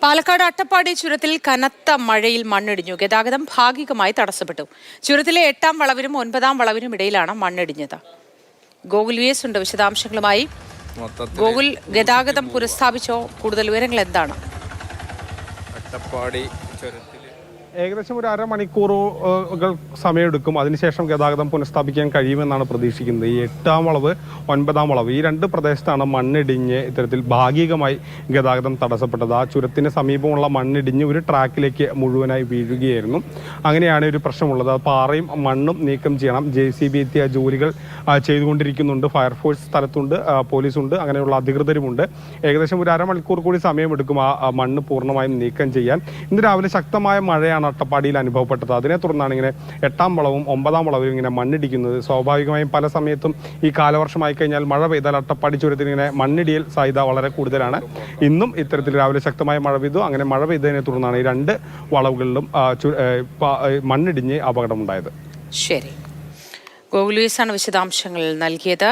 പാലക്കാട് അട്ടപ്പാടി ചുരത്തിൽ കനത്ത മഴയിൽ മണ്ണിടിഞ്ഞു. ഗതാഗതം ഭാഗികമായി തടസ്സപ്പെട്ടു. ചുരത്തിലെ 8-ാം വളവിനും 9-ാം വളവിനും ഇടയിലാണ് മണ്ണിടിഞ്ഞത്. ഗോകുൽ VS ഉണ്ട് വിശദാംശങ്ങളുമായി. ഗോകുൽ, ഗതാഗതം പുനഃസ്ഥാപിച്ചോ? കൂടുതൽ വിവരങ്ങൾ എന്താണ്? അട്ടപ്പാടി ചുരത്തിൽ ഏകദേശം ഒരു അരമണിക്കൂറുകൾ സമയമെടുക്കും. അതിനുശേഷം ഗതാഗതം പുനഃസ്ഥാപിക്കാൻ കഴിയുമെന്നാണ് പ്രതീക്ഷിക്കുന്നത്. ഈ 8-ാം വളവ് 9-ാം വളവ് ഈ രണ്ട് പ്രദേശത്താണ് മണ്ണിടിഞ്ഞ് ഇത്തരത്തിൽ ഭാഗികമായി ഗതാഗതം തടസ്സപ്പെട്ടത്. ആ ചുരത്തിന് സമീപമുള്ള മണ്ണിടിഞ്ഞ് ഒരു ട്രാക്കിലേക്ക് മുഴുവനായി വീഴുകയായിരുന്നു. അങ്ങനെയാണ് ഒരു പ്രശ്നമുള്ളത്. പാറയും മണ്ണും നീക്കം ചെയ്യണം. JCB എത്തിയ ജോലികൾ ചെയ്തുകൊണ്ടിരിക്കുന്നുണ്ട്. ഫയർഫോഴ്സ് സ്ഥലത്തുണ്ട്, പോലീസുണ്ട്, അങ്ങനെയുള്ള അധികൃതരുമുണ്ട്. ഏകദേശം ഒരു അരമണിക്കൂർ കൂടി സമയമെടുക്കും ആ മണ്ണ് പൂർണ്ണമായും നീക്കം ചെയ്യാൻ. ഇന്ന് രാവിലെ ശക്തമായ മഴയാണ് അട്ടപ്പാടിയിൽ അനുഭവപ്പെട്ടത്. അതിനെ തുടർന്നാണ് ഇങ്ങനെ 8-ാം വളവും 9-ാം വളവും ഇങ്ങനെ മണ്ണിടിക്കുന്നത്. സ്വാഭാവികമായും പല സമയത്തും ഈ കാലവർഷമായി കഴിഞ്ഞാൽ മഴ പെയ്താൽ അട്ടപ്പാടി ചുരത്തിൽ ഇങ്ങനെ മണ്ണിടിയൽ സാധ്യത വളരെ കൂടുതലാണ്. ഇന്നും ഇത്തരത്തിൽ രാവിലെ ശക്തമായ മഴ പെയ്തു. അങ്ങനെ മഴ പെയ്തതിനെ തുടർന്നാണ് ഈ രണ്ട് വളവുകളിലും മണ്ണിടിഞ്ഞ് അപകടമുണ്ടായത്. ശരി, ഗോകുൽ VS ആണ് വിശദാംശങ്ങൾ നൽകിയത്.